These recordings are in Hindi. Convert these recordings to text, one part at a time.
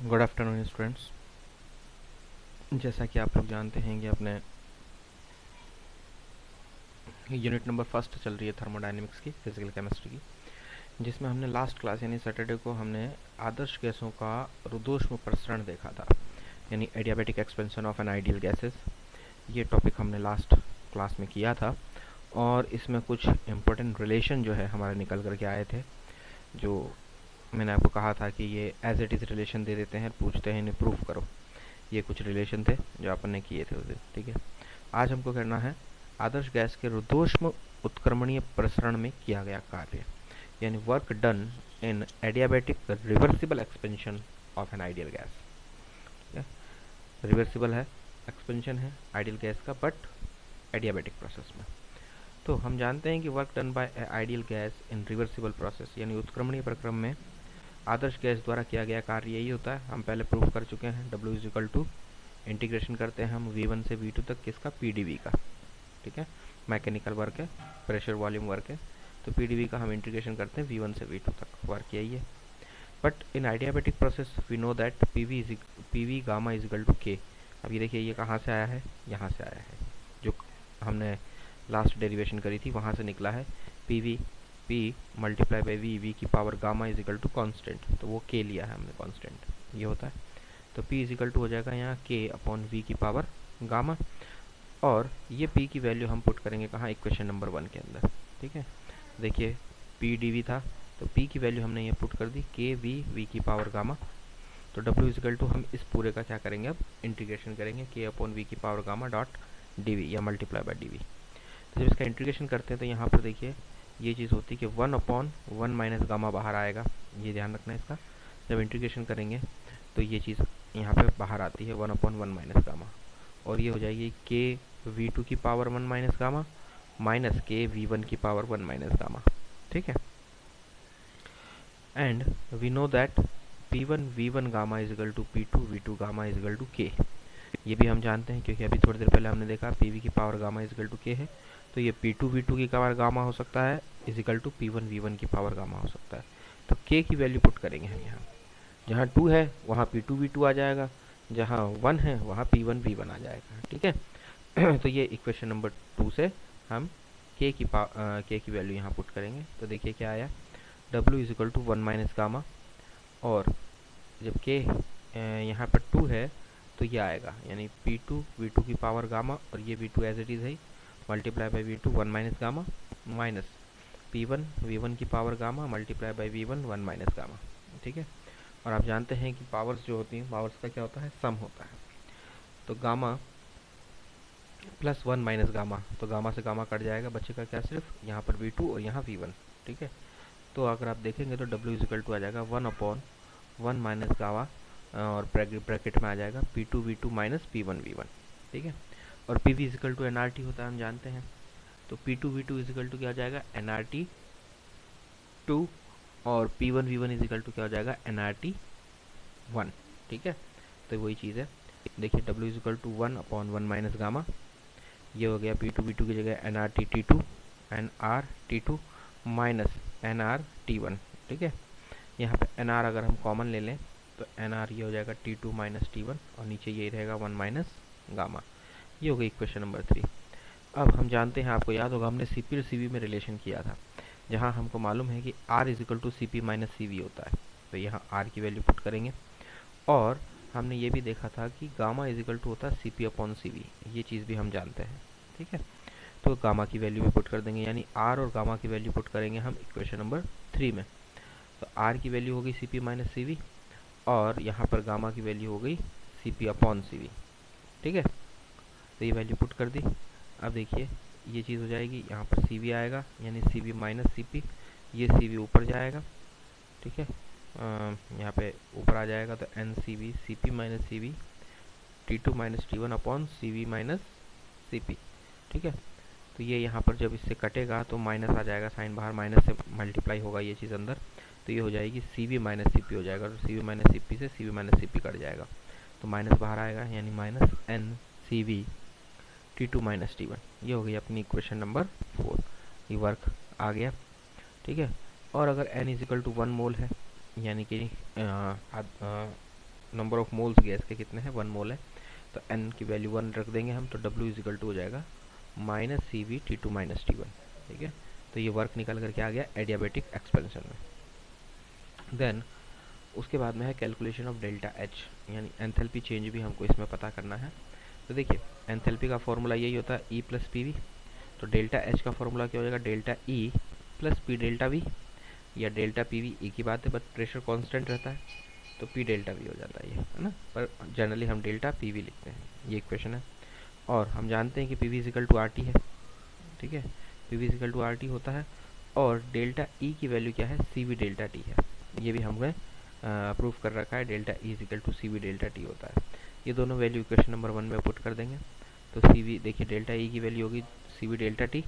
Good afternoon students. जैसा कि आप लोग जानते हैं कि अपने यूनिट नंबर फर्स्ट चल रही है थर्मोडायनेमिक्स की, फिजिकल केमिस्ट्री की, जिसमें हमने लास्ट क्लास यानी सैटरडे को हमने आदर्श गैसों का रुद्धोष्म प्रसरण देखा था, यानी adiabatic expansion of an ideal gases. ये टॉपिक हमने लास्ट क्लास में किया था और इसमें कुछ इम्पोर्टेंट रिलेशन जो है हमारे निकल करके आए थे, जो मैंने आपको कहा था कि ये एज इट इज़ रिलेशन दे देते हैं, पूछते हैं इन्हें प्रूफ करो। ये कुछ रिलेशन थे जो अपन ने किए थे उस दिन, ठीक है। आज हमको करना है आदर्श गैस के रुद्धोष्म उत्क्रमणीय प्रसरण में किया गया कार्य, यानी work done in adiabatic reversible expansion of an ideal gas. Reversible है, एक्सपेंशन है आइडियल गैस का, बट एडियाबैटिक प्रोसेस में। तो हम जानते हैं कि work done by ideal gas in reversible process यानी उत्क्रमणीय प्रक्रम में आदर्श गैस द्वारा किया गया कार्य यही होता है। हम पहले प्रूफ कर चुके हैं, W is equal to integration करते हैं हम V1 से V2 तक किसका, PdV का, ठीक है। मैकेनिकल वर्क है, प्रेशर वॉल्यूम वर्क है, तो PdV का हम इंटीग्रेशन करते हैं V1 से V2 तक, वर्क यही है। But in adiabatic process we know that PV gamma is equal to K। अब ये देखिए ये कहाँ से आया है, यहाँ से आया है, जो हमने लास्ट डेरिवेशन करी थी वहाँ से निकला है। PV P multiply by V की power gamma is equal to constant, तो वो K लिया है हमने कॉन्स्टेंट, ये होता है। तो P इज इक्वल टू हो जाएगा यहाँ K अपॉन V की पावर गामा, और ये P की वैल्यू हम पुट करेंगे कहाँ, इक्वेशन नंबर 1 के अंदर, ठीक है। देखिए P dV था, तो P की वैल्यू हमने ये पुट कर दी K V की पावर गामा। तो W इज इक्वल टू हम इस पूरे का क्या करेंगे, अब इंटीग्रेशन करेंगे K अपॉन V की पावर गामा डॉट dV या मल्टीप्लाई बाई dV। तो जब इसका इंटीग्रेशन करते हैं तो यहाँ पर देखिए ये चीज़ होती है कि 1/1 माइनस गामा बाहर आएगा, ये ध्यान रखना है इसका। जब इंटीग्रेशन करेंगे तो ये चीज़ यहाँ पे बाहर आती है 1/1 माइनस गामा, और ये हो जाएगी K V2 की power 1 minus gamma minus K V1 की पावर 1 माइनस गामा, ठीक है। And we know that P1 V1 gamma is equal to P2 V2 gamma is equal to K। ये भी हम जानते हैं क्योंकि अभी थोड़ी देर पहले हमने देखा PV की power gamma is equal to K है, तो ये P2 V2 की पावर गामा हो सकता है is equal to P1 V1 की पावर गामा हो सकता है। तो K की वैल्यू पुट करेंगे हम यहाँ, जहाँ 2 है वहाँ P2 V2 आ जाएगा, जहाँ 1 है वहाँ P1 V1 आ जाएगा, ठीक है। तो ये इक्वेशन नंबर 2 से हम K की वैल्यू यहाँ पुट करेंगे। तो देखिए क्या आया, W is equal to 1 minus gamma, और जब K यहाँ पर 2 है तो ये आएगा, यानी P2 V2 की पावर गामा, और ये V2 एज इट इज़ है, multiply by V2 1 minus gamma minus P1 V1 की power gamma multiply by V1 1 minus gamma, ठीक है। और आप जानते हैं कि पावर्स जो होती हैं, पावर्स का क्या होता है, सम होता है। तो गामा प्लस 1 माइनस गामा, तो गामा से गामा कट जाएगा, बचेगा क्या, सिर्फ यहाँ पर V2 और यहाँ V1, ठीक है। तो अगर आप देखेंगे तो W इजिकल टू आ जाएगा 1/1 माइनस गामा, और ब्रैकेट में आ जाएगा P2 V2 minus P1 V1, ठीक है। और PV इजिकल टू NRT होता है, हम जानते हैं। तो P2 V2 इजिकल टू क्या हो जाएगा, NRT 2, और P1 V1 इजिकल टू क्या हो जाएगा, NRT 1, ठीक है। तो वही चीज़ है, देखिए W is equal to 1/1 minus gamma, ये हो गया P2 V2 की जगह NRT T2 NRT2 minus NRT1, ठीक है। यहाँ पे NR अगर हम कॉमन ले लें तो NR ये हो जाएगा T2 माइनस T1, और नीचे ये रहेगा 1 माइनस गामा। ये हो गई इक्वेशन नंबर 3। अब हम जानते हैं, आपको याद होगा हमने CP और CV में रिलेशन किया था, जहाँ हमको मालूम है कि R is equal to CP minus CV होता है। तो यहाँ R की वैल्यू पुट करेंगे, और हमने ये भी देखा था कि गामा इज इक्वल टू होता है CP अपॉन CV, ये चीज़ भी हम जानते हैं, ठीक है। तो गामा की वैल्यू भी पुट कर देंगे, यानी R और गामा की वैल्यू पुट करेंगे हम इक्वेशन नंबर 3 में। तो R की वैल्यू हो गई CP माइनस CV, और यहाँ पर गामा की वैल्यू हो गई CP अपॉन CV, ठीक है। तो ये वैल्यू पुट कर दी। अब देखिए ये चीज़ हो जाएगी, यहाँ पर CV आएगा, यानी CV माइनस CP, ये CV ऊपर जाएगा, ठीक है। यहाँ पे ऊपर आ जाएगा, तो NCV CP minus CV T2 minus T1 upon CV minus CP, ठीक है। तो ये यहाँ पर जब इससे कटेगा तो माइनस आ जाएगा, साइन बाहर, माइनस से मल्टीप्लाई होगा ये चीज़ अंदर, तो ये हो जाएगी CV माइनस CP हो जाएगा, तो CV माइनस CP से CV माइनस CP कट जाएगा, तो माइनस बाहर आएगा, यानी minus NCV T2 minus T1। ये हो गई अपनी इक्वेशन नंबर 4, ये वर्क आ गया, ठीक है। और अगर N इजिकल टू 1 मोल है, यानी कि नंबर ऑफ मोल्स गैस के कितने हैं, 1 मोल है, तो n की वैल्यू 1 रख देंगे हम, तो W इज इक्वल टू हो जाएगा minus C V T two minus T one. ठीक है, तो ये वर्क निकल करके आ गया एडियाबेटिक एक्सपेंशन में। देन उसके बाद में है कैलकुलेशन ऑफ डेल्टा एच, यानी एंथैल्पी चेंज भी हमको इसमें पता करना है। तो देखिए एंथैल्पी का फॉर्मूला यही होता है ई प्लस पी वी, तो डेल्टा एच का फॉर्मूला क्या हो जाएगा, delta E plus P delta we, या डेल्टा पी वी एक ही बात है, बट प्रेशर कांस्टेंट रहता है तो पी डेल्टा वी हो जाता है ये, है ना, पर जनरली हम डेल्टा पी वी लिखते हैं, ये इक्वेशन है। और हम जानते हैं कि P V is equal to R T है, ठीक है, P V is equal to R T होता है, और डेल्टा ई की वैल्यू क्या है, सी वी डेल्टा टी है, ये भी हमने प्रूव कर रखा है, delta E is equal to C V delta T होता है। ये दोनों वैल्यू इक्वेशन नंबर 1 में पुट कर देंगे, तो सी वी देखिए डेल्टा ई की वैल्यू होगी सी वी डेल्टा टी,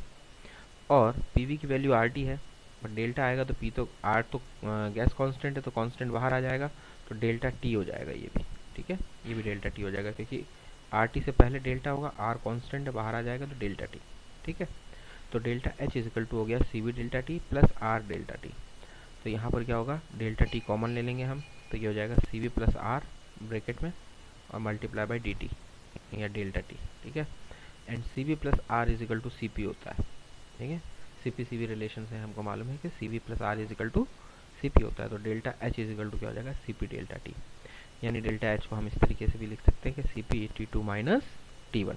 और पी वी की वैल्यू आर टी है, बट डेल्टा आएगा तो पी तो आर तो गैस कांस्टेंट है, तो कांस्टेंट बाहर आ जाएगा, तो डेल्टा टी हो जाएगा ये भी। ठीक है, ये भी डेल्टा टी हो जाएगा, क्योंकि आर टी से पहले डेल्टा होगा, आर कांस्टेंट है, बाहर आ जाएगा तो डेल्टा टी। ठीक है, तो डेल्टा एच इजिकल टू हो गया C V delta T plus R delta T. तो यहाँ पर क्या होगा, डेल्टा टी कॉमन ले लेंगे हम, तो ये हो जाएगा C V plus R bracket में और मल्टीप्लाई बाई डी टी या डेल्टा टी। ठीक है, and C V plus R is equal to C P होता है। ठीक है, C P C V relation से हमको मालूम है कि C V plus R is equal to C P होता है, तो डेल्टा एच इजिकल टू क्या हो जाएगा, सी पी डेल्टा टी, यानी डेल्टा एच को हम इस तरीके से भी लिख सकते हैं कि C P T two minus T one.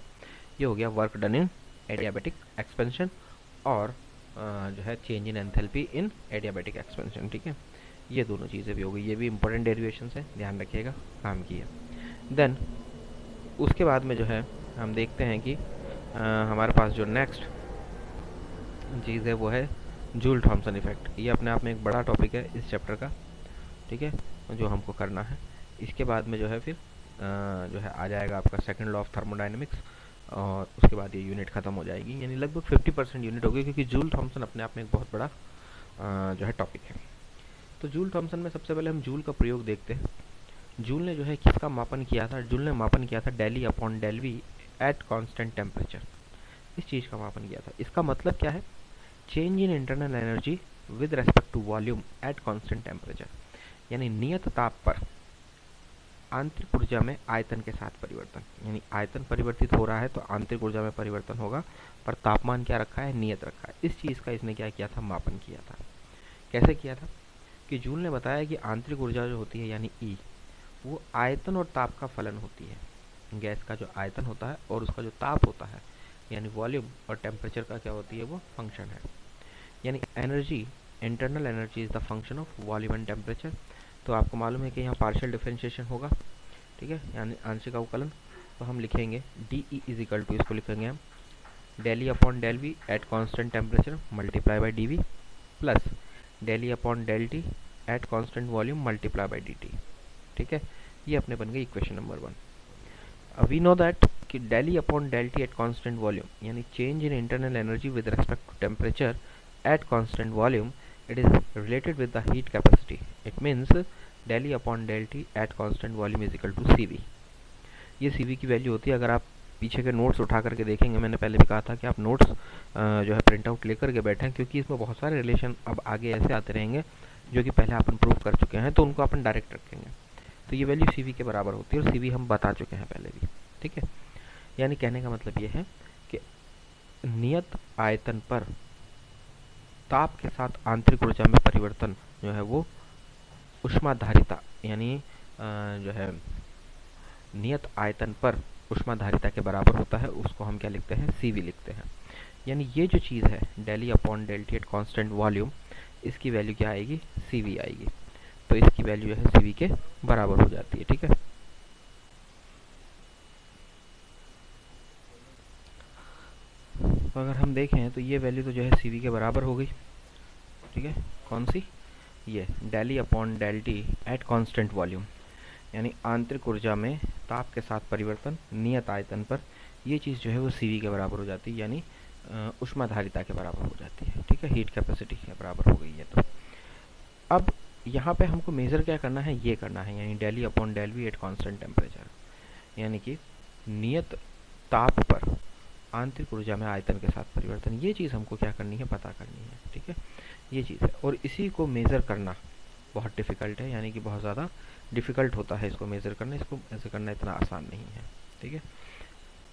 ये हो गया work done in adiabatic expansion और जो है change in enthalpy in adiabatic expansion. ठीक है, ये दोनों चीज़ें भी हो गई, ये भी इंपॉर्टेंट डेरिवेशंस है, ध्यान रखिएगा, काम की है। देन उसके बाद में जो है हम देखते हैं कि हमारे पास जो नेक्स्ट चीज़ है वो है जूल थॉमसन इफेक्ट। ये अपने आप में एक बड़ा टॉपिक है इस चैप्टर का, ठीक है, जो हमको करना है। इसके बाद में जो है फिर जो है आ जाएगा आपका सेकंड लॉ ऑफ थर्मोडायनेमिक्स, और उसके बाद ये यूनिट ख़त्म हो जाएगी, यानी लगभग 50% यूनिट होगी, क्योंकि जूल थॉमसन अपने आप में एक बहुत बड़ा जो है टॉपिक है। तो जूल थॉमसन में सबसे पहले हम जूल का प्रयोग देखते हैं। जूल ने जो है किसका मापन किया था, जूल ने मापन किया था del E upon del V at constant temperature, इस चीज़ का मापन किया था। इसका मतलब क्या है, change in internal energy with respect to volume at constant temperature, यानी नियत ताप पर आंतरिक ऊर्जा में आयतन के साथ परिवर्तन, यानी आयतन परिवर्तित हो रहा है तो आंतरिक ऊर्जा में परिवर्तन होगा, पर तापमान क्या रखा है, नियत रखा है। इस चीज़ का इसने क्या किया था, मापन किया था। कैसे किया था कि जूल ने बताया कि आंतरिक ऊर्जा जो होती है यानी ई, वो आयतन और ताप का फलन होती है। गैस का जो आयतन होता है और उसका जो ताप होता है यानी वॉल्यूम और टेम्परेचर का क्या होती है, वो फंक्शन है। यानी energy, internal energy is the function of volume and temperature. तो आपको मालूम है कि यहाँ पार्शियल डिफरेंशिएशन होगा, ठीक है, यानी आंशिक अवकलन। तो हम लिखेंगे D E is equal to, इसको लिखेंगे हम del E upon del V at constant temperature multiply by D V plus del E upon del T at constant volume multiply by D T. ठीक है, ये अपने बन गई equation number 1। We know that कि del E upon del T at constant volume यानी change in internal energy with respect to temperature at constant volume, it is related with the heat capacity. It means del E upon del T at constant volume is equal to CV। ये CV की वैल्यू होती है। अगर आप पीछे के नोट्स उठा करके देखेंगे, मैंने पहले भी कहा था कि आप नोट्स जो है प्रिंट आउट लेकर के बैठें, क्योंकि इसमें बहुत सारे रिलेशन अब आगे ऐसे आते रहेंगे जो कि पहले अपन प्रूव कर चुके हैं, तो उनको अपन डायरेक्ट रखेंगे। तो ये वैल्यू CV के बराबर होती है, और CV हम बता चुके हैं पहले भी। ठीक है, यानी कहने का मतलब ये है कि नियत आयतन पर ताप के साथ आंतरिक ऊर्जा में परिवर्तन जो है वो ऊष्माधारिता, यानी जो है नियत आयतन पर ऊष्माधारिता के बराबर होता है। उसको हम क्या लिखते हैं, CV लिखते हैं। यानी ये जो चीज़ है del E upon del T at constant volume, इसकी वैल्यू क्या आएगी, CV आएगी। तो इसकी वैल्यू जो है CV के बराबर हो जाती है। ठीक है, तो अगर हम देखें तो ये वैल्यू तो जो है CV के बराबर हो गई। ठीक है, कौन सी, ये del E upon del T at constant volume, यानी आंतरिक ऊर्जा में ताप के साथ परिवर्तन नियत आयतन पर, ये चीज़ जो है वो CV के बराबर हो जाती है, यानी ऊष्माधारिता के बराबर हो जाती है। ठीक है, हीट कैपेसिटी के बराबर हो गई है। तो अब यहाँ पे हमको मेज़र क्या करना है, ये करना है, यानी del E upon del V at constant temperature, यानी कि नियत ताप पर आंतरिक ऊर्जा में आयतन के साथ परिवर्तन, ये चीज़ हमको क्या करनी है, पता करनी है। ठीक है, ये चीज़ है, और इसी को मेज़र करना बहुत डिफ़िकल्ट है, यानी कि बहुत ज़्यादा डिफ़िकल्ट होता है इसको मेज़र करना, इसको मेज़र करना इतना आसान नहीं है। ठीक है,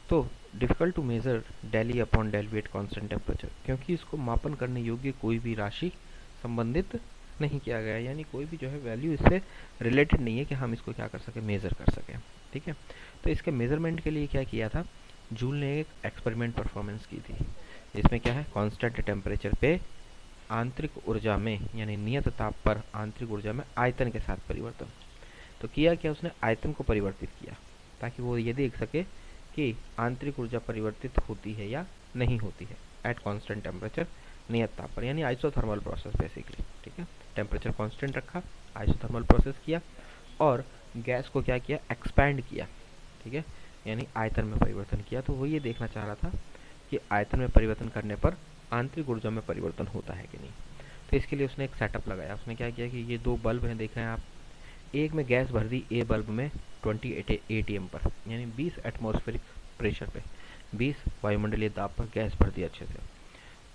तो difficult to measure del E upon del V at constant temperature, क्योंकि इसको मापन करने योग्य कोई भी राशि संबंधित नहीं किया गया है, यानी कोई भी जो है वैल्यू इससे रिलेटेड नहीं है कि हम इसको क्या कर सकें, मेज़र कर सकें। ठीक है, तो इसके मेज़रमेंट के लिए क्या किया था, जूल ने एक एक्सपेरिमेंट परफॉर्मेंस की थी। इसमें क्या है, कांस्टेंट टेम्परेचर पे आंतरिक ऊर्जा में यानी नियत ताप पर आंतरिक ऊर्जा में आयतन के साथ परिवर्तन। तो किया क्या, उसने आयतन को परिवर्तित किया ताकि वो ये देख सके कि आंतरिक ऊर्जा परिवर्तित होती है या नहीं होती है एट कांस्टेंट टेम्परेचर, नियत ताप पर, यानी आइसोथर्मल प्रोसेस बेसिकली। ठीक है, टेम्परेचर कांस्टेंट रखा, आइसोथर्मल प्रोसेस किया और गैस को क्या किया, एक्सपैंड किया। ठीक है, यानी आयतन में परिवर्तन किया। तो वो ये देखना चाह रहा था कि आयतन में परिवर्तन करने पर आंतरिक ऊर्जा में परिवर्तन होता है कि नहीं। तो इसके लिए उसने एक सेटअप लगाया। उसने क्या किया कि ये दो बल्ब हैं, देख रहे हैं आप, एक में गैस भर दी ए बल्ब में 28 ATM पर, यानी 20 एटमॉस्फेरिक प्रेशर पे, 20 वायुमंडलीय दाब पर गैस भर दी अच्छे से,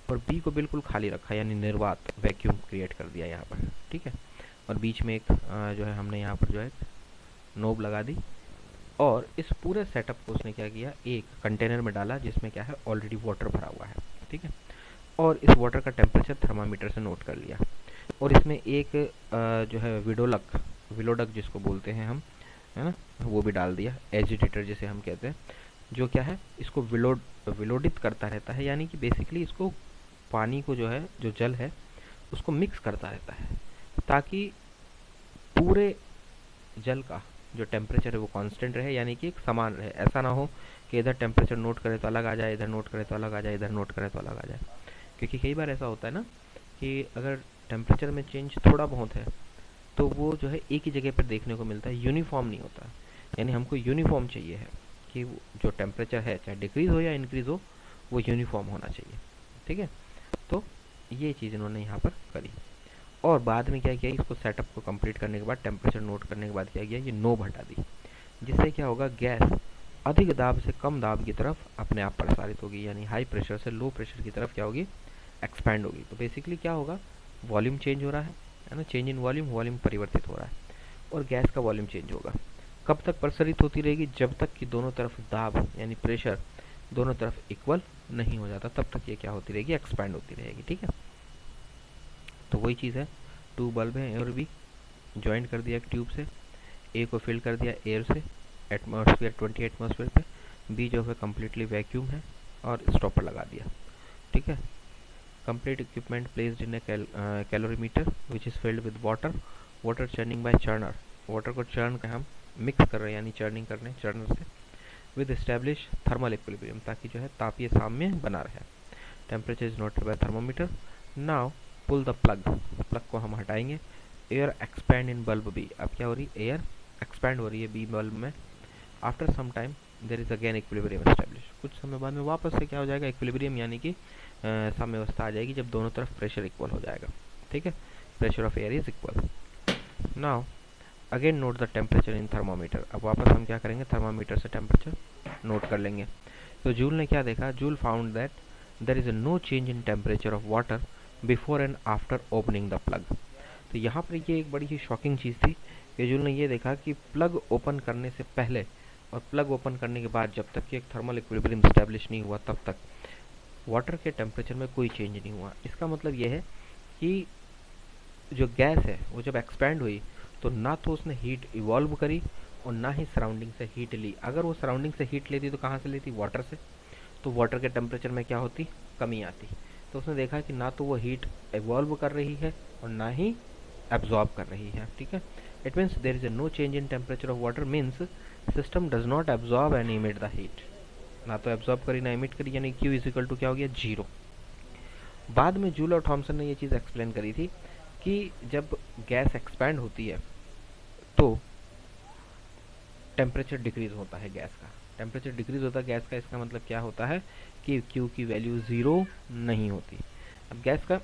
और बी को बिल्कुल खाली रखा, यानी निर्वात वैक्यूम क्रिएट कर दिया यहाँ पर। ठीक है, और बीच में एक जो है हमने यहाँ पर जो है नोब लगा दी, और इस पूरे सेटअप को उसने क्या किया, एक कंटेनर में डाला जिसमें क्या है, ऑलरेडी वाटर भरा हुआ है। ठीक है, और इस वाटर का टेम्परेचर थर्मामीटर से नोट कर लिया, और इसमें एक जो है विलोडक जिसको बोलते हैं हम, है ना, वो भी डाल दिया, एजिटेटर जिसे हम कहते हैं, जो क्या है, इसको विलोडित करता रहता है, यानी कि बेसिकली इसको पानी को जो है, जो जल है उसको मिक्स करता रहता है, ताकि पूरे जल का जो टेम्परेचर है वो कांस्टेंट रहे, यानी कि एक समान रहे। ऐसा ना हो कि इधर टेम्परेचर नोट करे तो अलग आ जाए, इधर नोट करे तो अलग आ जाए, इधर नोट करे तो अलग आ जाए। क्योंकि कई बार ऐसा होता है ना कि अगर टेम्परेचर में चेंज थोड़ा बहुत है तो वो जो है एक ही जगह पर देखने को मिलता है, यूनिफॉर्म नहीं होता। यानी हमको यूनिफॉर्म चाहिए है कि जो टेम्परेचर है चाहे डिक्रीज हो या इंक्रीज हो, वो यूनिफॉर्म होना चाहिए। ठीक है, तो ये चीज़ इन्होंने यहाँ पर करी, और बाद में क्या किया, इसको सेटअप को कंप्लीट करने के बाद, टेम्परेचर नोट करने के बाद क्या किया, ये नोब हटा दी, जिससे क्या होगा, गैस अधिक दाब से कम दाब की तरफ अपने आप प्रसारित होगी, यानी हाई प्रेशर से लो प्रेशर की तरफ क्या होगी, एक्सपैंड होगी। तो बेसिकली क्या होगा, वॉल्यूम चेंज हो रहा है ना, चेंज इन वॉल्यूम, वॉल्यूम परिवर्तित हो रहा है, और गैस का वॉल्यूम चेंज होगा। कब तक प्रसारित होती रहेगी, जब तक कि दोनों तरफ दाब यानी प्रेशर दोनों तरफ इक्वल नहीं हो जाता, तब तक ये क्या होती रहेगी, एक्सपैंड होती रहेगी। ठीक है, तो वही चीज़ है, टू बल्ब हैं और भी ज्वाइंट कर दिया एक ट्यूब से, ए को फिल कर दिया एयर से एटमॉस्फेयर 20 एटमॉस्फेयर पे, बी जो है कम्प्लीटली वैक्यूम है, और स्टॉपर लगा दिया। ठीक है, complete equipment placed in a calorimeter which is filled with water churning by churner, water को churn का हम मिक्स कर रहे हैं, यानी चर्निंग कर रहे हैं चर्नर से, with establish thermal equilibrium, ताकि जो है तापीय साम्य बना रहे। Temperature is noted by thermometer. Now pull the plug को हम हटाएंगे, air expand in bulb B, अब क्या हो रही है, एयर एक्सपैंड हो रही है बी बल्ब में। After some time there is again equilibrium establish, कुछ समय बाद में वापस से क्या हो जाएगा, इक्विलिब्रियम यानी कि साम्यावस्था आ जाएगी, जब दोनों तरफ प्रेशर इक्वल हो जाएगा। ठीक है, pressure of air is equal. Now again note the temperature in thermometer, अब वापस हम क्या करेंगे, थर्मोमीटर से टेम्परेचर नोट कर लेंगे। तो जूल ने क्या देखा, Joule found that there is no change in temperature of water before and after opening the plug. तो यहाँ पर ये एक बड़ी ही शॉकिंग चीज़ थी कि जूल ने ये देखा कि प्लग ओपन करने से पहले और प्लग ओपन करने के बाद, जब तक कि एक थर्मल इक्विलिब्रियम स्टैब्लिश नहीं हुआ, तब तक वाटर के टेम्परेचर में कोई चेंज नहीं हुआ। इसका मतलब ये है कि जो गैस है वो जब एक्सपैंड हुई तो ना तो उसने हीट इवॉल्व करी और ना ही सराउंडिंग से हीट ली। अगर वो सराउंडिंग से हीट लेती तो कहाँ से लेती, वाटर से, तो वाटर के टेम्परेचर में क्या होती, कमी आती। तो उसने देखा कि ना तो वो हीट इवॉल्व कर रही है और ना ही एब्जॉर्ब कर रही है। ठीक है, it means there is no change in temperature of water, means system does not absorb and emit the heat, ना तो एब्जॉर्ब करी ना इमिट करी, यानी Q इज इक्वल टू क्या हो गया, 0। बाद में जूल और थॉमसन ने ये चीज़ एक्सप्लेन करी थी कि जब गैस एक्सपैंड होती है तो टेम्परेचर डिक्रीज होता है गैस का, टेम्परेचर डिक्रीज होता है गैस का, इसका मतलब क्या होता है कि Q की वैल्यू 0 नहीं होती। अब गैस का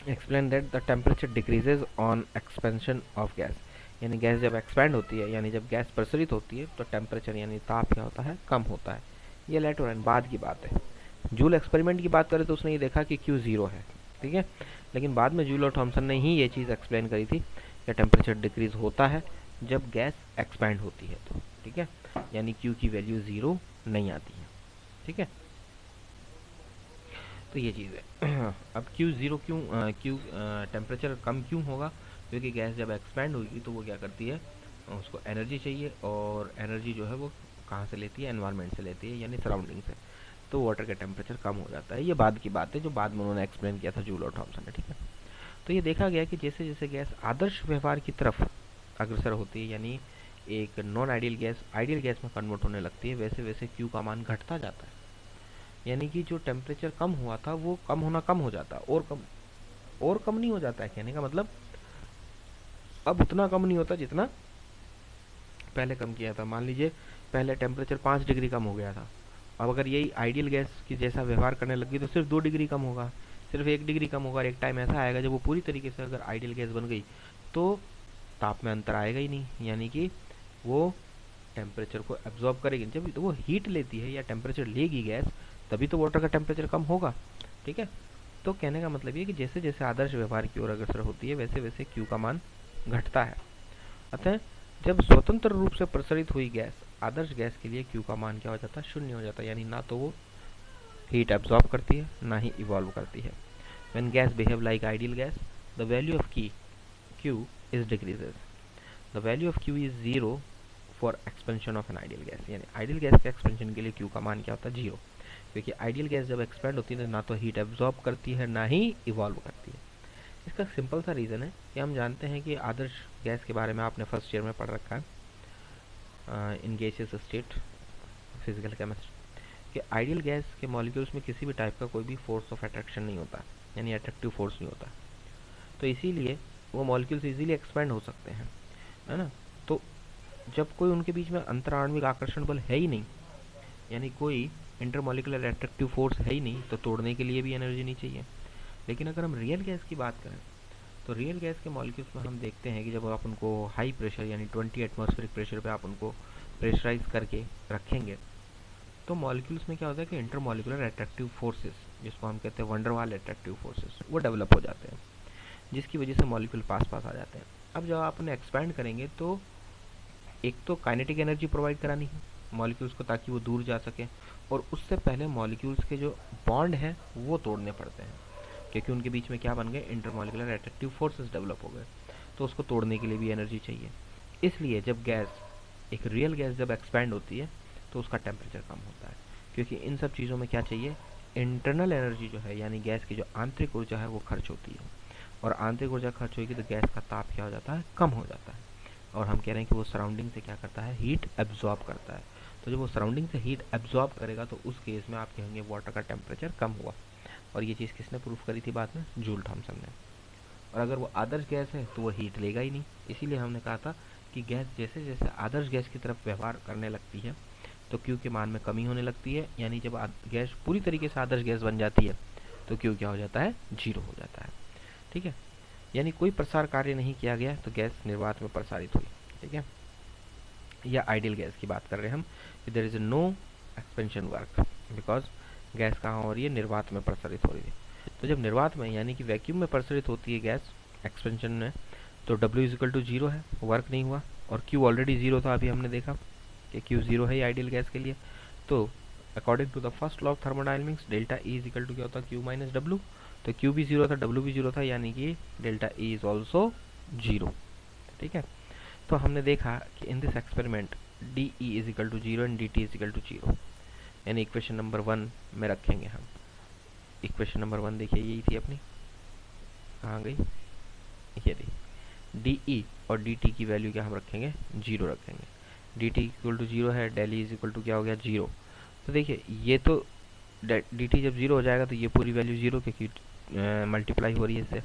explain that the temperature decreases on expansion of gas, यानी गैस जब एक्सपैंड होती है, यानी जब गैस प्रसरित होती है, तो टेम्परेचर यानी ताप क्या होता है, कम होता है। ये लेटर एंड बाद की बात है। जूल एक्सपेरिमेंट की बात करें तो उसने ये देखा कि Q 0 है, ठीक है। लेकिन बाद में जूल और थॉमसन ने ही ये चीज़ एक्सप्लेन करी थी कि टेम्परेचर डिक्रीज होता है जब गैस एक्सपैंड होती है तो, ठीक है, यानी क्यू की वैल्यू 0 नहीं आती है, ठीक है। तो ये चीज़ है। अब क्यू 0 क्यों, क्यू टेम्परेचर कम क्यों होगा, क्योंकि गैस जब एक्सपैंड होगी तो वो क्या करती है, उसको एनर्जी चाहिए, और एनर्जी जो है वो कहाँ से लेती है, एनवायरनमेंट से लेती है, यानी सराउंडिंग से। तो वाटर का टेम्परेचर कम हो जाता है। ये बाद की बात है जो बाद में उन्होंने एक्सप्लेन किया था जूल और थॉमसन ने, ठीक है। तो ये देखा गया कि जैसे जैसे गैस आदर्श व्यवहार की तरफ अग्रसर होती है, यानी एक non ideal gas ideal gas में कन्वर्ट होने लगती है, वैसे वैसे क्यू का मान घटता जाता है। यानी कि जो टेम्परेचर कम हुआ था वो कम होना कम हो जाता है, और कम नहीं हो जाता है। कहने का मतलब अब उतना कम नहीं होता जितना पहले कम किया था। मान लीजिए पहले टेम्परेचर 5 डिग्री कम हो गया था, अब अगर यही आइडियल गैस की जैसा व्यवहार करने लगी तो सिर्फ 2 डिग्री कम होगा, सिर्फ 1 डिग्री कम होगा। और एक टाइम ऐसा आएगा जब वो पूरी तरीके से अगर आइडियल गैस बन गई तो ताप में अंतर आएगा ही नहीं, यानी कि वो टेम्परेचर को एब्जॉर्ब करेगी। जब तो वो हीट लेती है या टेम्परेचर लेगी गैस, तभी तो वाटर का टेम्परेचर कम होगा, ठीक है। तो कहने का मतलब ये कि जैसे जैसे आदर्श व्यवहार की ओर अग्रसर होती है वैसे वैसे क्यू का मान घटता है। अतः जब स्वतंत्र रूप से प्रसारित हुई गैस आदर्श गैस के लिए क्यू का मान क्या हो जाता है, शून्य हो जाता है, यानी ना तो वो हीट एब्जॉर्ब करती है ना ही इवॉल्व करती है। When gas behave like ideal gas the value of Q is decreases, the value of Q is 0 for expansion of an ideal gas, यानी आइडियल गैस के एक्सपेंशन के लिए क्यू का मान क्या होता है, 0, क्योंकि आइडियल गैस जब एक्सपेंड होती है तो ना तो हीट एब्जॉर्ब करती है ना ही इवॉल्व करती है। इसका सिंपल सा रीज़न है कि हम जानते हैं कि आदर्श गैस के बारे में आपने फर्स्ट ईयर में पढ़ रखा है in gaseous state physical chemistry, कि आइडियल गैस के मॉलिक्यूल्स में किसी भी टाइप का कोई भी फोर्स ऑफ अट्रैक्शन नहीं होता, यानी अट्रैक्टिव फोर्स नहीं होता। तो इसीलिए वो मॉलिक्यूल्स इजीली एक्सपेंड हो सकते हैं, है ना। तो जब कोई उनके बीच में अंतराण्विक आकर्षण बल है ही नहीं, यानी कोई इंटरमॉलिकुलर अट्रैक्टिव फोर्स है ही नहीं, तो तोड़ने के लिए भी एनर्जी नहीं चाहिए। लेकिन अगर हम रियल गैस की बात करें तो रियल गैस के मॉलिक्यूल्स में हम देखते हैं कि जब आप उनको हाई प्रेशर यानी 20 एटमॉस्फेरिक प्रेशर पे आप उनको प्रेशराइज करके रखेंगे तो मॉलिक्यूल्स में क्या होता है कि इंटरमॉलिकुलर अट्रैक्टिव फोर्सेस, जिसको हम कहते हैं वंडरवाल अट्रैक्टिव फोर्सेस, वो डेवलप हो जाते हैं, जिसकी वजह से मॉलिक्यूल पास पास आ जाते हैं। अब जब आप उन्हें एक्सपैंड करेंगे तो एक तो काइनेटिक एनर्जी प्रोवाइड करानी है मॉलिक्यूल्स को ताकि वो दूर जा सके, और उससे पहले मॉलिक्यूल्स के जो बॉन्ड हैं वो तोड़ने पड़ते हैं, क्योंकि उनके बीच में क्या बन गए, इंटरमॉलिकुलर अट्रैक्टिव फोर्सेस डेवलप हो गए, तो उसको तोड़ने के लिए भी एनर्जी चाहिए। इसलिए जब गैस एक रियल गैस जब एक्सपैंड होती है तो उसका टेम्परेचर कम होता है, क्योंकि इन सब चीज़ों में क्या चाहिए, इंटरनल एनर्जी जो है, यानी गैस की जो आंतरिक ऊर्जा है वो खर्च होती है, और आंतरिक ऊर्जा खर्च होगी तो गैस का ताप क्या हो जाता है, कम हो जाता है, और हम कह रहे हैं कि वो सराउंडिंग से क्या करता है, हीट एब्जॉर्ब करता है। तो जब वो सराउंडिंग से हीट एब्जॉर्ब करेगा तो उस केस में आप कहेंगे वाटर का टेम्परेचर कम हुआ, और ये चीज़ किसने प्रूफ करी थी बाद में, जूल थॉमसन ने। और अगर वो आदर्श गैस है तो वो हीट लेगा ही नहीं, इसीलिए हमने कहा था कि गैस जैसे जैसे आदर्श गैस की तरफ व्यवहार करने लगती है तो क्यू के मान में कमी होने लगती है, यानी जब गैस पूरी तरीके से आदर्श गैस बन जाती है तो क्यू क्या हो जाता है, 0 हो जाता है, ठीक है। यानी कोई प्रसार कार्य नहीं किया गया तो गैस निर्वात में प्रसारित हुई, ठीक है। या आइडियल गैस की बात कर रहे हैं हम कि there is no expansion work because gas कहाँ हो रही है, निर्वात में प्रसारित हो रही है। तो जब निर्वात में यानी कि वैक्यूम में प्रसारित होती है गैस एक्सपेंशन में, तो W इज इक्वल टू 0 है, वर्क नहीं हुआ, और Q ऑलरेडी 0 था, अभी हमने देखा कि Q 0 है आइडियल गैस के लिए। तो according to the first law of thermodynamics delta E is equal to क्या होता है, Q माइनस W। तो Q भी 0 था, W भी 0 था, यानी कि डेल्टा E इज ऑल्सो 0, ठीक है। तो हमने देखा कि in this experiment D E is equal to 0 and D T is equal to 0, यानी इक्वेशन नंबर 1 में रखेंगे हम। इक्वेशन नंबर 1 देखिए यही थी अपनी, कहाँ गई, ये रही। डी ई और डी टी की वैल्यू क्या हम रखेंगे, 0 रखेंगे। डी टी इक्वल टू 0 है, del E is equal to क्या हो गया, 0। तो देखिए ये तो डी टी जब 0 हो जाएगा तो ये पूरी वैल्यू 0, क्योंकि मल्टीप्लाई हो रही है इससे,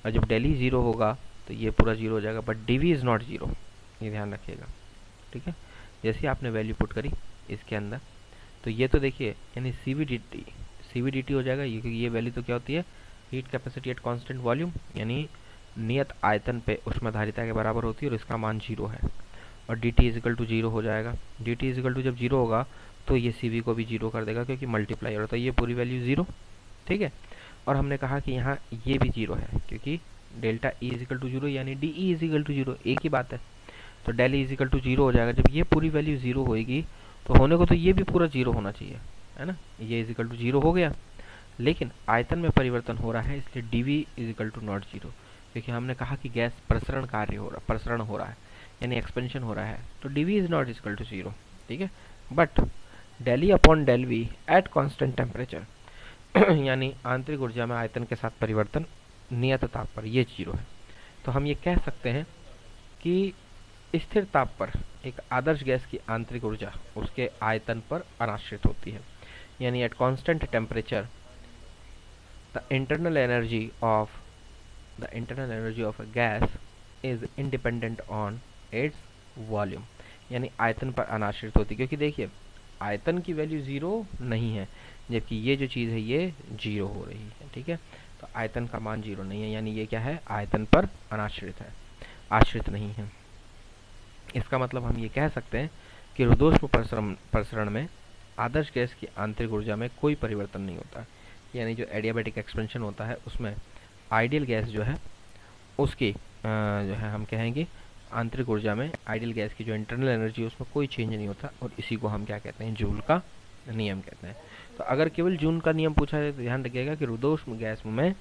और जब डेल ई 0 होगा तो ये पूरा 0 हो जाएगा, but D V is not 0, ये ध्यान रखिएगा, ठीक है। जैसे आपने वैल्यू पुट करी इसके अंदर तो ये तो देखिए यानी सी वी डी टी हो जाएगा, ये क्योंकि ये वैल्यू तो क्या होती है, heat capacity at constant volume, यानी नियत आयतन पे ऊष्माधारिता के बराबर होती है, और इसका मान 0 है, और डी टी इजिकल टू 0 हो जाएगा। डी टी इजिकल टू जब 0 होगा तो ये सी वी को भी 0 कर देगा, क्योंकि मल्टीप्लाई हो रहा था, ये पूरी वैल्यू 0, ठीक है। और हमने कहा कि यहाँ ये भी 0 है, क्योंकि डेल्टा ई इजिकल टू 0 यानी डी ई इजिकल टू 0, एक ही बात है। तो डेल ई इजिकल टू 0 हो जाएगा। जब ये पूरी वैल्यू 0 होएगी तो होने को तो ये भी पूरा 0 होना चाहिए, है ना। ये इजिकल टू 0 हो गया, लेकिन आयतन में परिवर्तन हो रहा है, इसलिए D V is equal to not 0, क्योंकि हमने कहा कि गैस प्रसरण कार्य हो रहा, प्रसरण हो रहा है यानी एक्सपेंशन हो रहा है, तो D V is not is equal to 0, ठीक है। But del E upon del V at constant temperature यानी आंतरिक ऊर्जा में आयतन के साथ परिवर्तन नियत ताप पर, ये 0 है। तो हम ये कह सकते हैं कि स्थिर ताप पर एक आदर्श गैस की आंतरिक ऊर्जा उसके आयतन पर अनाश्रित होती है, यानी eight constant temperature the internal energy of a gas is independent on its volume, यानी आयतन पर अनाश्रित होती है। क्योंकि देखिए आयतन की वैल्यू 0 नहीं है, जबकि ये जो चीज़ है ये 0 हो रही है, ठीक है। तो आयतन का मान 0 नहीं है, यानी ये क्या है, आयतन पर अनाश्रित है, आश्रित नहीं है। इसका मतलब हम ये कह सकते हैं कि रुद्धोष्म प्रसरण में आदर्श गैस की आंतरिक ऊर्जा में कोई परिवर्तन नहीं होता, यानी जो एडियाबैटिक एक्सपेंशन होता है उसमें आइडियल गैस जो है उसकी जो है हम कहेंगे आंतरिक ऊर्जा में आइडियल गैस की जो इंटरनल एनर्जी है उसमें कोई चेंज नहीं होता, और इसी को हम क्या कहते हैं, जूल का नियम कहते हैं। तो अगर केवल जूल का नियम पूछा जाए तो ध्यान रखिएगा कि रुद्धोष्म गैस में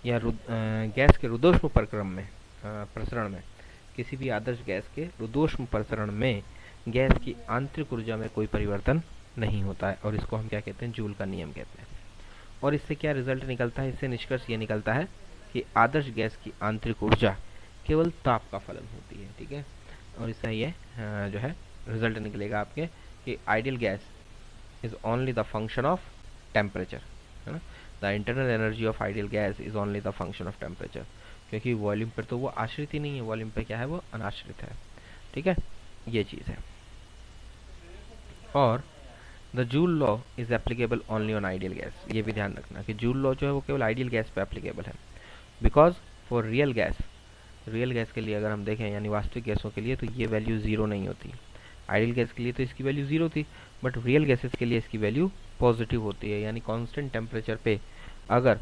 या गैस के रुद्धोष्म प्रसरण में किसी भी आदर्श गैस के रुद्धोष्म प्रसरण में गैस की आंतरिक ऊर्जा में कोई परिवर्तन नहीं होता है, और इसको हम क्या कहते हैं, जूल का नियम कहते हैं। और इससे क्या रिजल्ट निकलता है, इससे निष्कर्ष ये निकलता है कि आदर्श गैस की आंतरिक ऊर्जा केवल ताप का फलन होती है, ठीक है। और इससे ये जो है रिजल्ट निकलेगा आपके कि ideal gas is only the function of temperature, है ना। The internal energy of ideal gas is only the function of temperature, क्योंकि वॉल्यूम पर तो वो आश्रित ही नहीं है, वॉल्यूम पे क्या है, वो अनाश्रित है, ठीक है। ये चीज़ है। और the joule law is applicable only on ideal gas, ये भी ध्यान रखना कि जूल लॉ जो है वो केवल आइडियल गैस पे एप्लीकेबल है। बिकॉज फॉर रियल गैस के लिए अगर हम देखें यानी वास्तविक गैसों के लिए तो ये वैल्यू 0 नहीं होती। आइडियल गैस के लिए तो इसकी वैल्यू 0 थी, बट रियल गैसेस के लिए इसकी वैल्यू पॉजिटिव होती है, यानी कांस्टेंट टेम्परेचर पे अगर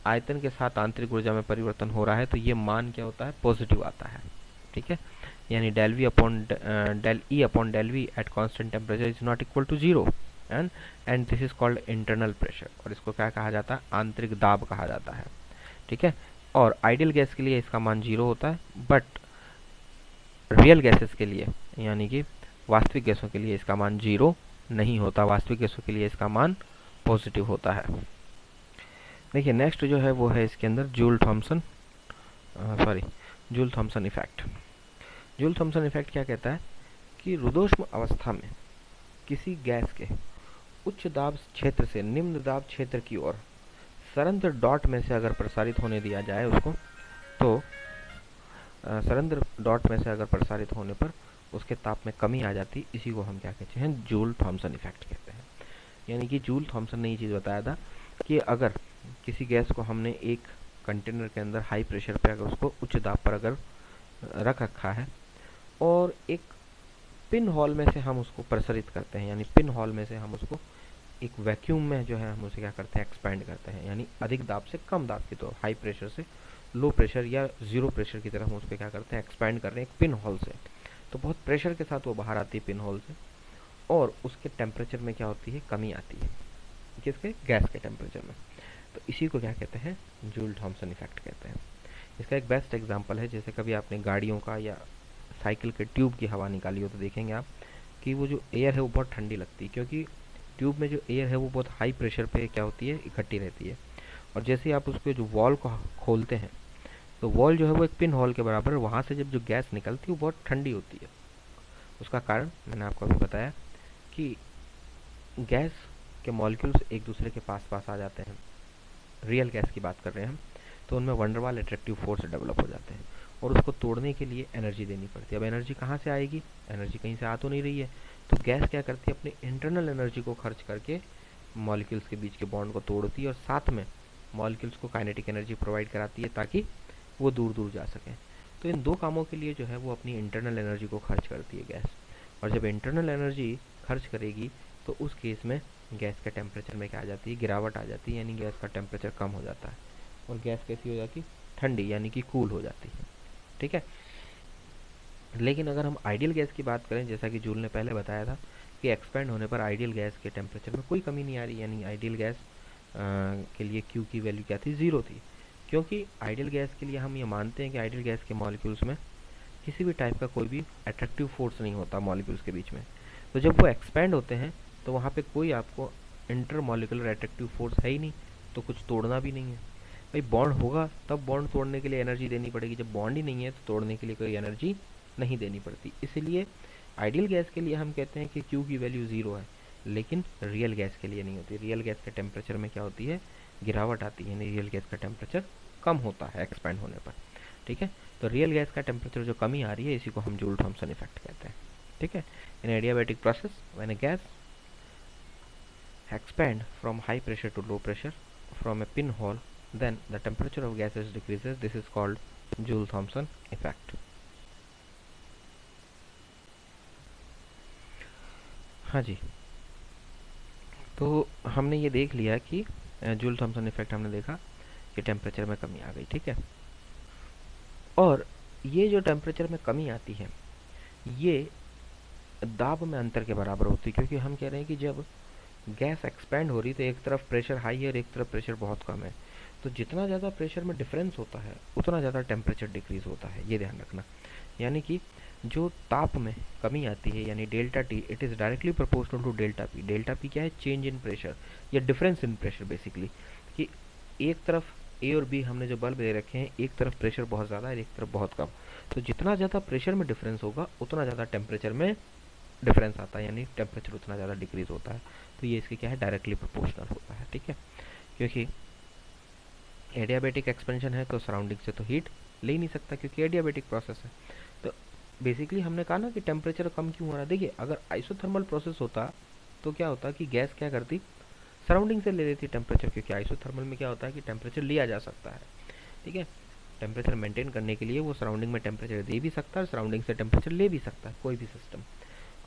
आयतन के साथ आंतरिक ऊर्जा में परिवर्तन हो रहा है तो ये मान क्या होता है, पॉजिटिव आता है, ठीक है। यानी del E upon del V at constant temperature is not equal to 0 and this is called internal pressure, और इसको क्या कहा जाता है, आंतरिक दाब कहा जाता है, ठीक है। और आइडियल गैस के लिए इसका मान 0 होता है, बट रियल गैसेस के लिए यानी कि वास्तविक गैसों के लिए इसका मान 0 नहीं होता, वास्तविक गैसों के लिए इसका मान पॉजिटिव होता है। देखिए नेक्स्ट जो है वो है इसके अंदर Joule Thomson effect. Joule Thomson effect क्या कहता है कि रुद्धोष्म अवस्था में किसी गैस के उच्च दाब क्षेत्र से निम्न दाब क्षेत्र की ओर सरंध्र डॉट में से अगर प्रसारित होने दिया जाए उसको, तो सरंध्र डॉट में से अगर प्रसारित होने पर उसके ताप में कमी आ जाती, इसी को हम क्या कहते हैं, जूल थॉमसन इफेक्ट कहते हैं। यानी कि जूल थॉमसन ने ये चीज़ बताया था कि अगर किसी गैस को हमने एक कंटेनर के अंदर हाई प्रेशर पे अगर उसको उच्च दाब पर अगर रख रखा है और एक पिन होल में से हम उसको प्रसारित करते हैं, यानी पिन होल में से हम उसको एक वैक्यूम में जो है हम उसे क्या करते हैं, एक्सपैंड करते हैं, यानी अधिक दाब से कम दाब की, तो हाई प्रेशर से लो प्रेशर या जीरो प्रेशर की तरफ हम उसको क्या करते हैं, एक्सपैंड कर रहे हैं एक पिन होल से। तो बहुत प्रेशर के साथ वो बाहर आती है पिन होल से, और उसके टेम्परेचर में क्या होती है, कमी आती है, किसके, गैस के टेम्परेचर में। तो इसी को क्या कहते हैं, जूल थॉमसन इफेक्ट कहते हैं। इसका एक बेस्ट एग्जांपल है, जैसे कभी आपने गाड़ियों का या साइकिल के ट्यूब की हवा निकाली हो तो देखेंगे आप कि वो जो एयर है वो बहुत ठंडी लगती है, क्योंकि ट्यूब में जो एयर है वो बहुत हाई प्रेशर पे क्या होती है, इकट्ठी रहती है। और जैसे आप उसके जो वॉल को खोलते हैं तो वॉल जो है वो एक पिन होल के बराबर है, वहाँ से जब जो गैस निकलती है वो बहुत ठंडी होती है। उसका कारण मैंने आपको अभी बताया कि गैस के मॉलिक्यूल्स एक दूसरे के पास पास आ जाते हैं, रियल गैस की बात कर रहे हैं हम, तो उनमें वंडरवाल एट्रैक्टिव फोर्स डेवलप हो जाते हैं, और उसको तोड़ने के लिए एनर्जी देनी पड़ती है। अब एनर्जी कहाँ से आएगी, एनर्जी कहीं से आ तो नहीं रही है, तो गैस क्या करती है, अपनी इंटरनल एनर्जी को खर्च करके मॉलिक्यूल्स के बीच के बॉन्ड को तोड़ती है, और साथ में मॉलिक्यूल्स को काइनेटिक एनर्जी प्रोवाइड कराती है ताकि वो दूर दूर जा सकें। तो इन दो कामों के लिए जो है वो अपनी इंटरनल एनर्जी को खर्च करती है गैस, और जब इंटरनल एनर्जी खर्च करेगी तो उस केस में गैस के टेम्परेचर में क्या आ जाती है, गिरावट आ जाती है, यानी गैस का टेम्परेचर कम हो जाता है और गैस कैसी हो जाती है, ठंडी यानी कि कूल हो जाती है। ठीक है। लेकिन अगर हम आइडियल गैस की बात करें, जैसा कि जूल ने पहले बताया था कि एक्सपेंड होने पर आइडियल गैस के टेम्परेचर में कोई कमी नहीं आ रही, यानी आइडियल गैस के लिए क्यू की वैल्यू क्या थी, ज़ीरो थी। क्योंकि आइडियल गैस के लिए हम ये मानते हैं कि आइडियल गैस के मॉलिक्यूल्स में किसी भी टाइप का कोई भी अट्रैक्टिव फोर्स नहीं होता मॉलिक्यूल्स के बीच में। तो जब वो एक्सपेंड होते हैं तो वहाँ पे कोई आपको इंटर मॉलिकुलर अट्रैक्टिव फोर्स है ही नहीं, तो कुछ तोड़ना भी नहीं है। भाई बॉन्ड होगा तब बॉन्ड तोड़ने के लिए एनर्जी देनी पड़ेगी, जब बॉन्ड ही नहीं है तो तोड़ने के लिए कोई एनर्जी नहीं देनी पड़ती। इसलिए आइडियल गैस के लिए हम कहते हैं कि क्यू की वैल्यू ज़ीरो है, लेकिन रियल गैस के लिए नहीं होती। रियल गैस के टेम्परेचर में क्या होती है, गिरावट आती है, यानी रियल गैस का टेम्परेचर कम होता है एक्सपेंड होने पर। ठीक है। तो रियल गैस का टेम्परेचर जो कमी आ रही है इसी को हम जूल थॉमसन इफेक्ट कहते हैं। ठीक है। In adiabatic process when a gas expand from high pressure to low pressure from a pinhole, then the temperature of gases decreases. This is called Joule-Thomson effect. हाँ जी, तो हमने ये देख लिया कि जूल थॉमसन इफेक्ट हमने देखा कि टेम्परेचर में कमी आ गई। ठीक है। और ये जो टेम्परेचर में कमी आती है ये दाब में अंतर के बराबर होती है, क्योंकि हम कह रहे हैं कि जब गैस एक्सपेंड हो रही तो एक तरफ प्रेशर हाई है और एक तरफ प्रेशर बहुत कम है, तो जितना ज़्यादा प्रेशर में डिफरेंस होता है उतना ज़्यादा टेम्परेचर डिक्रीज होता है, ये ध्यान रखना। यानी कि जो ताप में कमी आती है यानी delta T, it is directly proportional to delta P. Delta P क्या है, चेंज इन प्रेशर या डिफरेंस इन प्रेशर बेसिकली, कि एक तरफ ए और बी हमने जो बल्ब दे रखे हैं, एक तरफ प्रेशर बहुत ज़्यादा है एक तरफ बहुत कम, तो जितना ज़्यादा प्रेशर में डिफरेंस होगा उतना ज़्यादा टेम्परेचर में डिफरेंस आता है, यानी टेम्परेचर उतना ज़्यादा डिक्रीज होता है। तो ये इसके क्या है, डायरेक्टली प्रोपोर्शनल होता है। ठीक है। क्योंकि एडियाबेटिक एक्सपेंशन है तो सराउंडिंग से तो हीट ले ही नहीं सकता, क्योंकि एडियाबेटिक प्रोसेस है। तो बेसिकली हमने कहा ना कि टेम्परेचर कम क्यों हो रहा है। देखिए अगर आइसोथर्मल प्रोसेस होता तो क्या होता कि गैस क्या करती, सराउंडिंग से ले लेती टेम्परेचर, क्योंकि आइसोथर्मल में क्या होता है कि टेम्परेचर लिया जा सकता है। ठीक है। टेम्परेचर मेंटेन करने के लिए वो सराउंडिंग में टेम्परेचर दे भी सकता है और सराउंडिंग से टेम्परेचर ले भी सकता है, कोई भी सिस्टम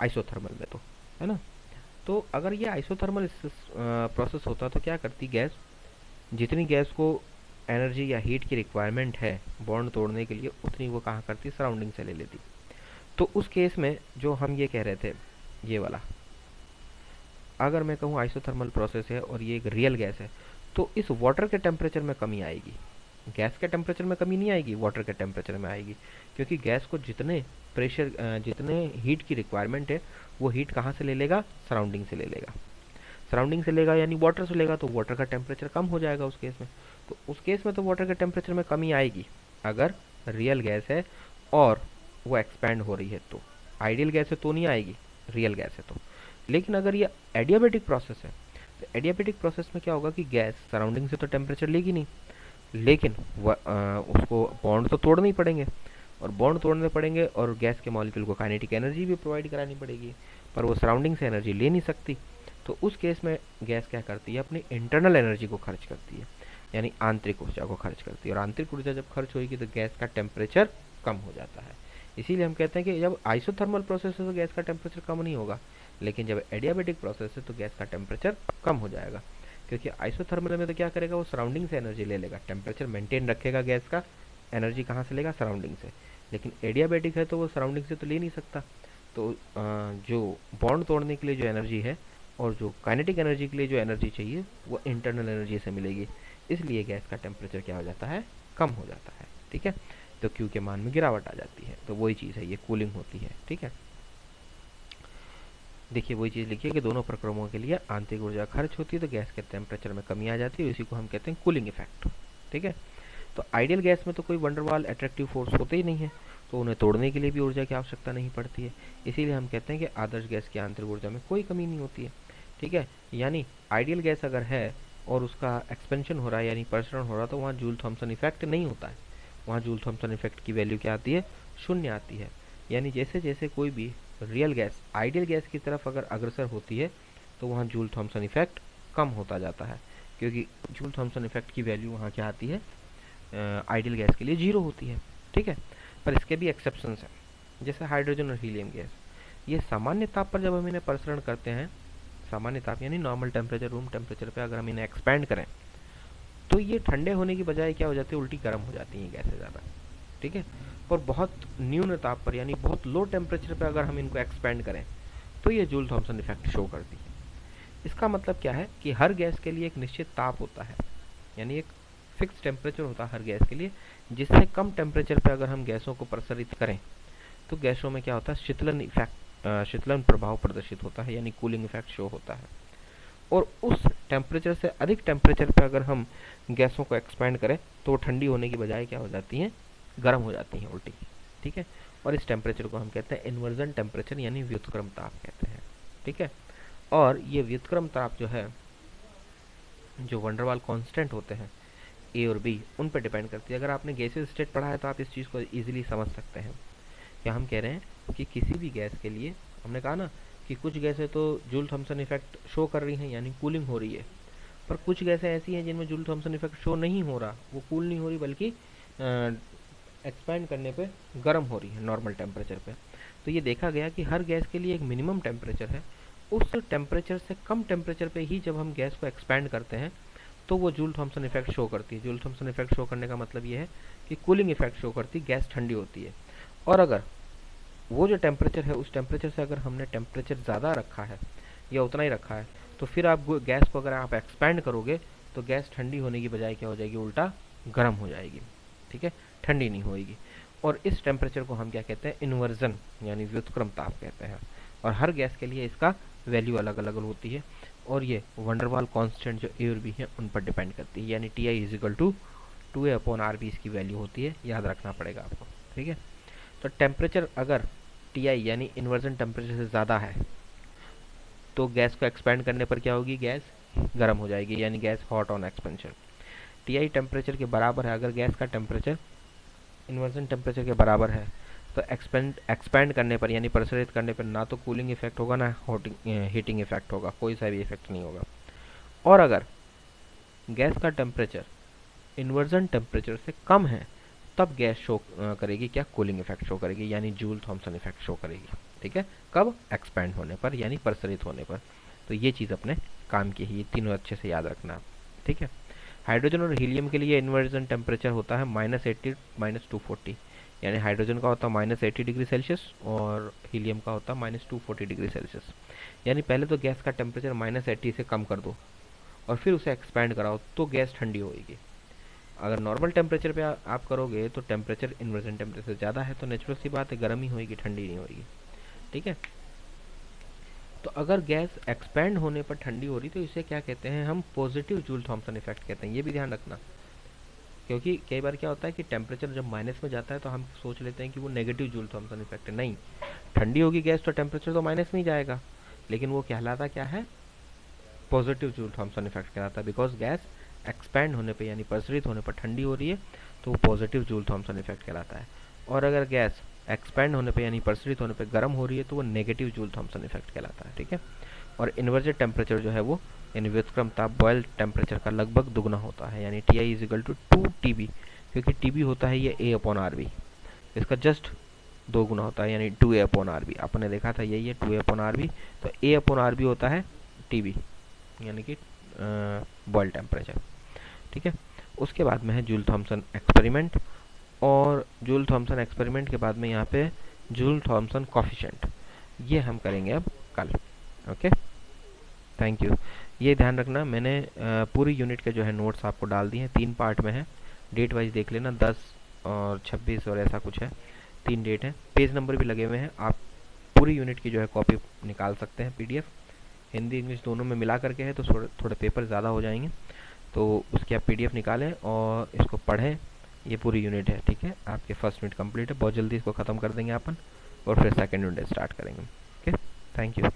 आइसोथर्मल में, तो है ना। तो अगर ये आइसोथर्मल प्रोसेस होता तो क्या करती गैस, जितनी गैस को एनर्जी या हीट की रिक्वायरमेंट है बॉन्ड तोड़ने के लिए उतनी वो कहाँ करती, सराउंडिंग से ले लेती। तो उस केस में जो हम ये कह रहे थे ये वाला, अगर मैं कहूँ आइसोथर्मल प्रोसेस है और ये एक रियल गैस है, तो इस वाटर के टेम्परेचर में कमी आएगी, गैस के टेम्परेचर में कमी नहीं आएगी, वाटर के टेम्परेचर में आएगी। क्योंकि गैस को जितने प्रेशर जितने हीट की रिक्वायरमेंट है वो हीट कहाँ से ले लेगा, सराउंडिंग से ले लेगा। सराउंडिंग से लेगा यानी वाटर से लेगा, तो वाटर का टेम्परेचर कम हो जाएगा उस केस में। तो उस केस में तो वाटर के टेम्परेचर में कमी आएगी अगर रियल गैस है और वो एक्सपैंड हो रही है। तो आइडियल गैस है तो नहीं आएगी, रियल गैस है तो। लेकिन अगर ये एडियाबेटिक प्रोसेस है तो एडियाबेटिक प्रोसेस में क्या होगा कि गैस सराउंडिंग से तो टेम्परेचर लेगी नहीं, लेकिन उसको बॉन्ड तो तोड़ने ही पड़ेंगे, और बॉन्ड तोड़ने पड़ेंगे और गैस के मॉलिक्यूल को काइनेटिक एनर्जी भी प्रोवाइड करानी पड़ेगी, पर वो सराउंडिंग से एनर्जी ले नहीं सकती। तो उस केस में गैस क्या करती है, अपनी इंटरनल एनर्जी को खर्च करती है, यानी आंतरिक ऊर्जा को खर्च करती है, और आंतरिक ऊर्जा जब खर्च होगी तो गैस का टेम्परेचर कम हो जाता है। इसीलिए हम कहते हैं कि जब आइसोथर्मल प्रोसेस है तो गैस का टेम्परेचर कम नहीं होगा, लेकिन जब एडियाबेटिक प्रोसेस है तो गैस का टेम्परेचर कम हो जाएगा। क्योंकि आइसोथर्मल में तो क्या करेगा, वो सराउंडिंग से एनर्जी ले लेगा, टेम्परेचर मेंटेन रखेगा गैस का, एनर्जी कहाँ से लेगा, सराउंडिंग से। लेकिन एडियाबेटिक है तो वो सराउंडिंग से तो ले नहीं सकता, तो जो बॉन्ड तोड़ने के लिए जो एनर्जी है और जो काइनेटिक एनर्जी के लिए जो एनर्जी चाहिए वो इंटरनल एनर्जी से मिलेगी, इसलिए गैस का टेम्परेचर क्या हो जाता है, कम हो जाता है। ठीक है। तो क्यू के मान में गिरावट आ जाती है, तो वही चीज़ है, ये कूलिंग होती है। ठीक है। देखिए वही चीज़ लिखिए कि दोनों प्रक्रमों के लिए आंतरिक ऊर्जा खर्च होती है तो गैस के टेम्परेचर में कमी आ जाती है, इसी को हम कहते हैं कूलिंग इफेक्ट। ठीक है। तो आइडियल गैस में तो कोई वंडरवाल अट्रैक्टिव फोर्स होते ही नहीं है, तो उन्हें तोड़ने के लिए भी ऊर्जा की आवश्यकता नहीं पड़ती है, इसीलिए हम कहते हैं कि आदर्श गैस की आंतरिक ऊर्जा में कोई कमी नहीं होती है। ठीक है। यानी आइडियल गैस अगर है और उसका एक्सपेंशन हो रहा है यानी प्रसरण हो रहा है तो वहाँ जूल थॉमसन इफेक्ट नहीं होता है, वहाँ जूल थॉमसन इफेक्ट की वैल्यू क्या आती है, शून्य आती है। यानी जैसे जैसे कोई भी रियल गैस आइडियल गैस की तरफ अगर अग्रसर होती है तो वहाँ जूल थॉमसन इफेक्ट कम होता जाता है, क्योंकि जूल थॉमसन इफेक्ट की वैल्यू वहाँ क्या आती है, आइडियल गैस के लिए जीरो होती है। ठीक है। पर इसके भी एक्सेप्शंस हैं, जैसे हाइड्रोजन और हीलियम गैस, ये सामान्य ताप पर जब हम इन्हें प्रसरण करते हैं सामान्य ताप यानी नॉर्मल टेम्परेचर, रूम टेम्परेचर पे अगर हम इन्हें एक्सपैंड करें तो ये ठंडे होने की बजाय क्या हो जाती है, उल्टी गर्म हो जाती हैं गैसें ज़्यादा, ठीक है। और बहुत न्यून ताप पर यानी बहुत लो टेम्परेचर पे अगर हम इनको एक्सपैंड करें तो ये जूल थॉमसन इफेक्ट शो करती है। इसका मतलब क्या है कि हर गैस के लिए एक निश्चित ताप होता है, यानी एक फिक्स टेम्परेचर होता है हर गैस के लिए, जिससे कम टेम्परेचर पे अगर हम गैसों को प्रसारित करें तो गैसों में क्या होता है, शीतलन प्रभाव प्रदर्शित होता है, यानी कूलिंग इफेक्ट शो होता है। और उस टेम्परेचर से अधिक टेम्परेचर पे अगर हम गैसों को एक्सपैंड करें तो वो ठंडी होने की बजाय क्या हो जाती हैं, गर्म हो जाती हैं उल्टी, ठीक है। और इस टेम्परेचर को हम कहते हैं इन्वर्जन टेम्परेचर यानी व्युत्क्रम ताप कहते हैं, ठीक है। और ये व्युत्क्रम ताप जो है, जो वंडरवाल कांस्टेंट होते हैं ए और बी, उन पर डिपेंड करती है। अगर आपने गैसेस स्टेट पढ़ा है तो आप इस चीज़ को इजीली समझ सकते हैं। क्या हम कह रहे हैं कि किसी भी गैस के लिए, हमने कहा ना कि कुछ गैसें तो जूल थॉमसन इफेक्ट शो कर रही हैं यानी कूलिंग हो रही है, पर कुछ गैसें ऐसी हैं जिनमें जूल थॉमसन इफेक्ट शो नहीं हो रहा, वो कूल नहीं हो रही बल्कि एक्सपैंड करने पे गर्म हो रही है नॉर्मल टेम्परेचर पे। तो ये देखा गया कि हर गैस के लिए एक मिनिमम टेम्परेचर है, उस टेम्परेचर से कम टेम्परेचर पे ही जब हम गैस को एक्सपैंड करते हैं तो वो जूल थॉमसन इफेक्ट शो करती है। जूल थॉमसन इफेक्ट शो करने का मतलब ये है कि कूलिंग इफेक्ट शो करती है, गैस ठंडी होती है। और अगर वो जो टेम्परेचर है उस टेम्परेचर से अगर हमने टेम्परेचर ज़्यादा रखा है या उतना ही रखा है तो फिर आप गैस को अगर आप एक्सपैंड करोगे तो गैस ठंडी होने की बजाय क्या हो जाएगी, उल्टा गर्म हो जाएगी, ठीक है, ठंडी नहीं होएगी। और इस टेम्परेचर को हम क्या कहते हैं, इन्वर्जन यानी व्युत्क्रम ताप कहते हैं। और हर गैस के लिए इसका वैल्यू अलग अलग होती है और ये वंडरवाल कांस्टेंट जो ए और बी है उन पर डिपेंड करती है, यानी T I is equal to 2a/RB इसकी वैल्यू होती है, याद रखना पड़ेगा आपको, ठीक है। तो टेम्परेचर अगर टी आई यानी इन्वर्जन टेम्परेचर से ज़्यादा है तो गैस को एक्सपैंड करने पर क्या होगी, गैस गर्म हो जाएगी, यानी gas hot on expansion. T I temperature के बराबर है, अगर गैस का टेम्परेचर इन्वर्जन टेम्परेचर के बराबर है तो एक्सपैंड करने पर यानी प्रसारित करने पर ना तो कूलिंग इफेक्ट होगा ना हीटिंग इफेक्ट होगा, कोई सा भी इफेक्ट नहीं होगा। और अगर गैस का टेम्परेचर इन्वर्जन टेम्परेचर से कम है तब गैस शो करेगी क्या, कूलिंग इफेक्ट शो करेगी, यानी जूल थॉमसन इफेक्ट शो करेगी, ठीक है। कब, एक्सपैंड होने पर यानी प्रसारित होने पर। तो ये चीज़ अपने काम की है, ये तीनों अच्छे से याद रखना, ठीक है। हाइड्रोजन और हीलियम के लिए इन्वर्जन टेम्परेचर होता है -80 -240, यानी हाइड्रोजन का होता है -80 डिग्री सेल्सियस और हीलियम का होता है -240 डिग्री सेल्सियस। यानी पहले तो गैस का टेम्परेचर -80 से कम कर दो और फिर उसे एक्सपैंड कराओ तो गैस ठंडी होगी। अगर नॉर्मल टेम्परेचर पे आप करोगे तो टेम्परेचर इन्वर्जन टेम्परेचर से ज़्यादा है तो नेचुरल सी बात है गर्म ही होगी, ठंडी नहीं होगी, ठीक है। तो अगर गैस एक्सपैंड होने पर ठंडी हो रही तो इसे क्या कहते हैं हम, पॉजिटिव जूल थॉमसन इफेक्ट कहते हैं। ये भी ध्यान रखना, क्योंकि कई बार क्या होता है कि टेम्परेचर जब माइनस में जाता है तो हम सोच लेते हैं कि वो नेगेटिव जूल थॉमसन इफेक्ट है। नहीं, ठंडी होगी गैस तो टेम्परेचर तो माइनस में ही जाएगा, लेकिन वो कहलाता क्या है, पॉजिटिव जूल थॉमसन इफेक्ट कहलाता है, बिकॉज गैस एक्सपैंड होने पे यानी प्रसारित होने पर ठंडी हो रही है तो वो पॉजिटिव जूल थॉमसन इफेक्ट कहलाता है। और अगर गैस एक्सपैंड होने पे यानी प्रसारित होने पे गर्म हो रही है तो वो नेगेटिव जूल थॉमसन इफेक्ट कहलाता है, ठीक है। और इन्वर्जन टेम्परेचर जो है वो यानी व्युत्क्रम ताप बॉयल टेम्परेचर का लगभग दुगना होता है, यानी T I is equal to 2 TB, क्योंकि टीबी होता है ये A/RB, इसका जस्ट 2 गुना होता है यानी 2a/RB। आपने देखा था यही है 2a/RB, तो A/RB होता है टीबी यानी कि बॉयल टेम्परेचर, ठीक है। उसके बाद में है जूल थॉमसन एक्सपेरिमेंट, और जूल थॉमसन एक्सपेरिमेंट के बाद में यहाँ पे जूल थॉमसन कॉफिशिएंट, ये हम करेंगे अब कल, ओके। Thank you. ये ध्यान रखना मैंने पूरी यूनिट के जो है नोट्स आपको डाल दिए हैं, 3 पार्ट में है, डेट वाइज देख लेना, 10 और 26 और ऐसा कुछ है, 3 डेट है, पेज नंबर भी लगे हुए हैं। आप पूरी यूनिट की जो है कॉपी निकाल सकते हैं, PDF हिंदी इंग्लिश दोनों में मिला करके है तो थोड़े पेपर ज़्यादा हो जाएंगे, तो उसकी आप PDF निकालें और इसको पढ़ें। ये पूरी यूनिट है, ठीक है, आपके फर्स्ट यूनिट कंप्लीट है, बहुत जल्दी इसको ख़त्म कर देंगे अपन और फिर सेकंड यूनिट स्टार्ट करेंगे, ओके। Thank you.